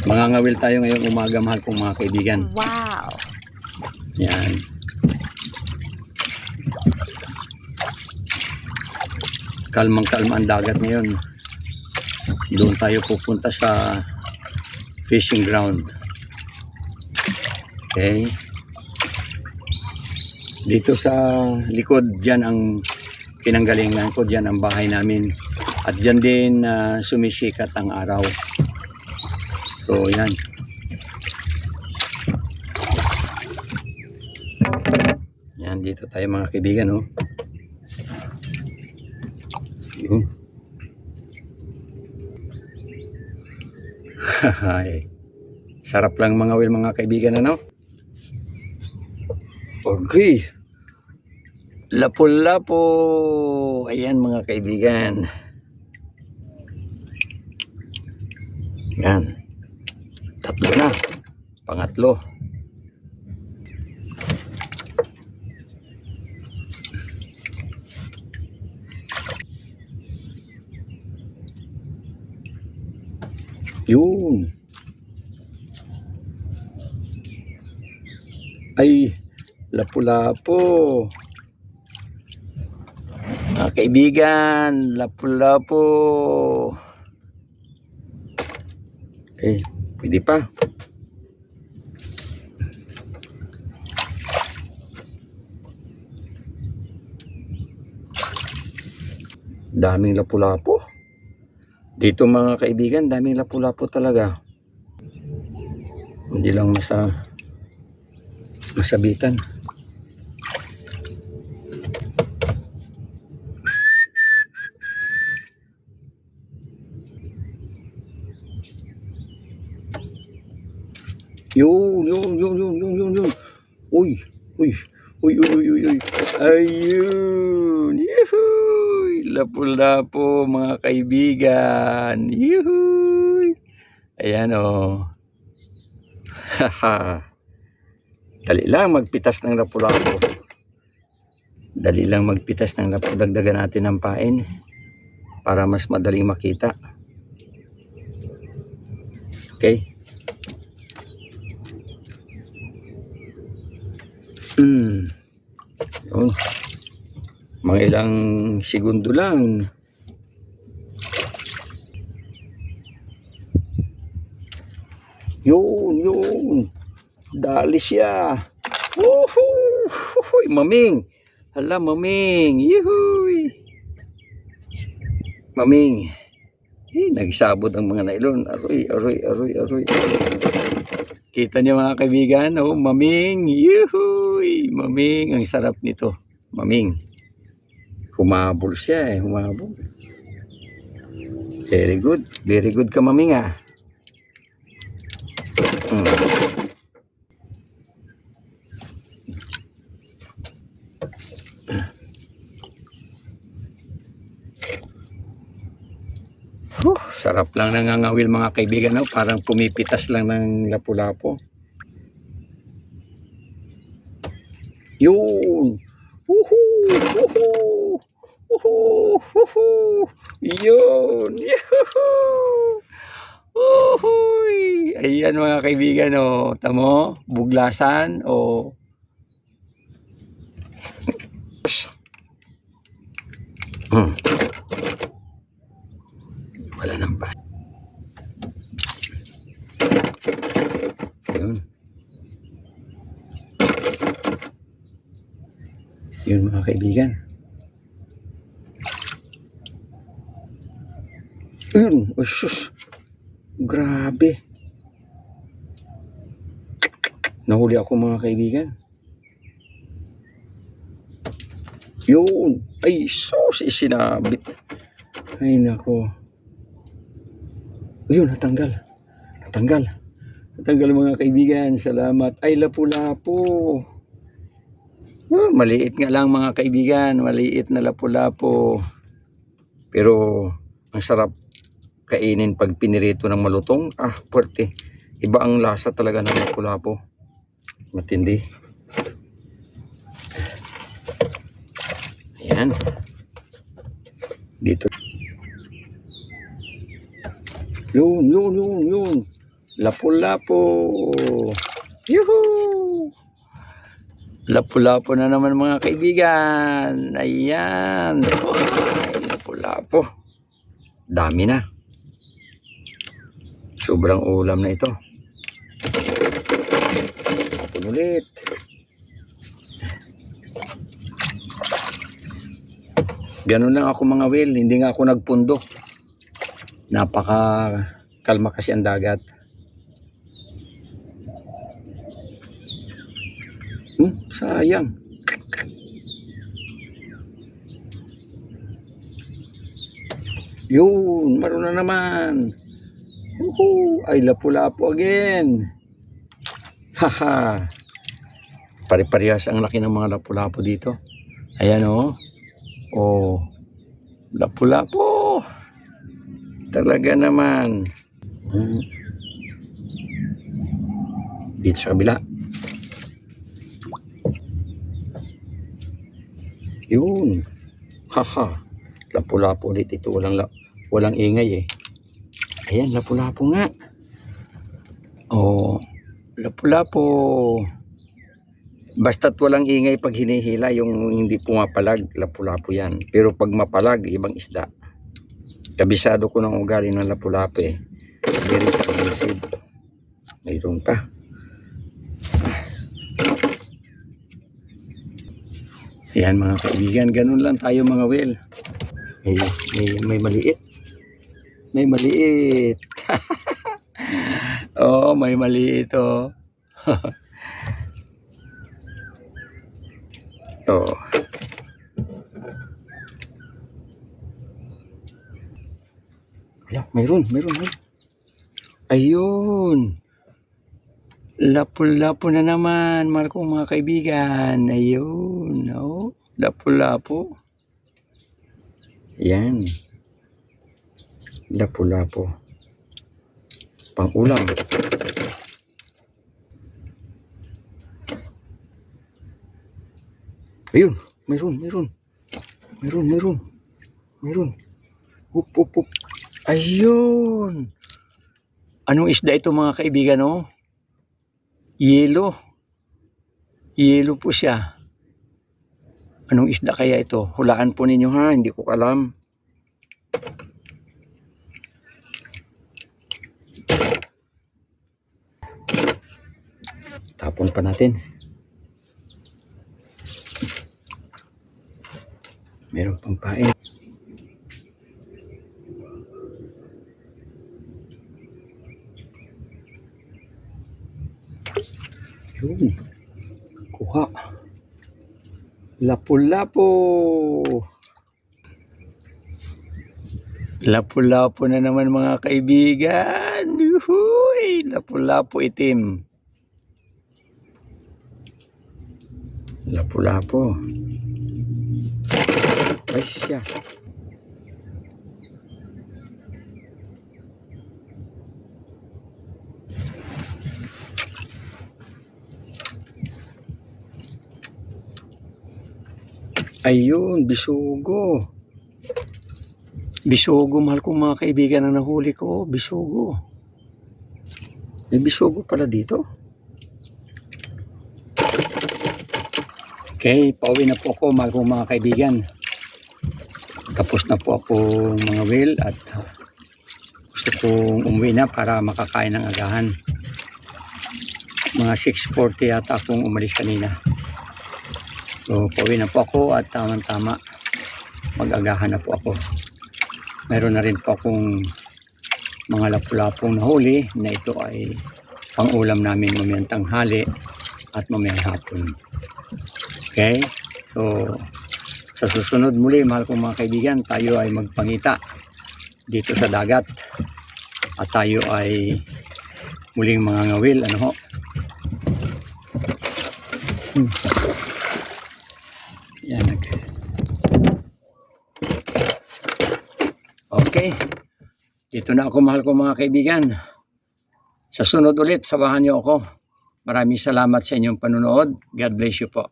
Mangangawil tayo ngayong umaga, mahal kong mga kaibigan. Wow! Yan. Kalmang-kalma ang dagat ngayon. Doon tayo pupunta sa fishing ground. Okay. Dito sa likod, dyan ang pinanggalingan ko, dyan ang bahay namin. At dyan din sumisikat ang araw. So, yan. Yan, dito tayo mga kaibigan, oh. Yun. Sarap lang mga will, mga kaibigan, ano? Okay. Lapu-lapu. Ayan mga kaibigan. Yan. Tatlo na. Pangatlo. Yun. Ay, lapu-lapu. Mga kaibigan, lapu-lapu. Okay, pwede pa. Daming lapu-lapu. Dito mga kaibigan, daming lapu-lapu talaga. Hindi lang masabitan. Yun. Uy. Ayun. Yuhuy. Lapu-lapu mga kaibigan. Yuhuy. Ayan, oh. Haha. Dali lang magpitas ng lapu-lapu. Dagdagan natin ng pain para mas madaling makita. Okay. Yun. Mga ilang segundo lang. Yun. Dali siya. Woohoo! Maming. Hala, maming. Yuhuy. Maming. Nagsabot ang mga nailon. Aroy. Kita niyo mga kaibigan, oh, maming. Yuhuy. Maming, ang sarap nito. Maming. Humabol siya, humabol. Very good ka, maming, ah. Sarap lang nangangawil mga kaibigan, no? Parang pumipitas lang ng lapu-lapu. Yun. Woohoo! Yun. Uhuy. Ayan mga kaibigan, oh. Tamo, buglasan, oh. Wala nang pa. Yun mga kaibigan. Yun. Oh, sus. Grabe. Nahuli ako mga kaibigan. Yun. Ay, sus. Isinabit. Ay, nako. Yun, natanggal mga kaibigan. Salamat. Ay, lapu-lapu. Maliit nga lang mga kaibigan. Maliit na lapu-lapu. Pero ang sarap kainin pag pinirito ng malutong. Puwerte. Iba ang lasa talaga ng lapu-lapu. Matindi. Ayan. Dito. Yun. Lapu-lapu. Yuhu! Lapu-lapu na naman mga kaibigan. Ayan. Ay, lapu-lapu. Dami na. Sobrang ulam na ito. Tapon ulit. Ganun lang ako mga Will. Hindi nga ako nagpundo. Napaka kalma kasi ang dagat. Sayang. Yun, maroon na naman. Ay, lapu-lapu again. Haha. Pare-parehas ang laki ng mga lapu-lapu dito. Ayan o. Oh. Lapu-lapu. Talaga naman. Dito sa kabila. Yun. Haha. Lapu-lapu ulit ito. Walang ingay eh. Ayan, lapu-lapu nga. Oh. Lapu-lapu. Basta't walang ingay pag hinihila, yung hindi pumapalag, lapu-lapu yan. Pero pag mapalag, ibang isda. Kabisado ko ng ugali ng lapu-lapu eh. Very submissive. Mayroon pa. Ayan mga kaibigan, ganun lang tayo mga Will. May maliit. May maliit. Oh, may maliit oh. Oh. Mayroon. Ayun. Lapu-lapu na naman, mahal kong mga kaibigan. Ayun, oh, lapu-lapu. Yan. Lapu-lapu. Pang-ulam. Ayun, mayroon. Hup. Ayun. Anong isda ito mga kaibigan, oh? Yelo. Yelo po siya. Anong isda kaya ito? Hulaan po ninyo ha, hindi ko alam. Tapon pa natin. Meron pang pain. Yun. Kuha. Lapu-lapu. Lapu-lapu na naman mga kaibigan. Yuhuy. Lapu-lapu itim. Lapu-lapu. Ay siya. Ayun, bisugo. Bisugo, mahal kong mga kaibigan ang nahuli ko. Bisugo. May bisugo pala dito. Okay, pauwi na po ako mahal kong mga kaibigan. Tapos na po ako mga Will at gusto kong umuwi na para makakain ng agahan. Mga 6:40 yata akong umalis kanina. So, pauwi na po ako at tamang-tama mag-agahan na po ako. Meron na rin po akong mga lapu-lapong nahuli na ito ay pang-ulam namin mamayang tanghali at mamayang hapon. Okay? So, sa susunod muli, mahal kong mga kaibigan, tayo ay magpangita dito sa dagat. At tayo ay muling mga ngawil. Ano ho? Yan. Okay. Dito na ako mahal kong mga kaibigan. Sa sunod ulit, samahan niyo ako. Maraming salamat sa inyong panunood. God bless you po.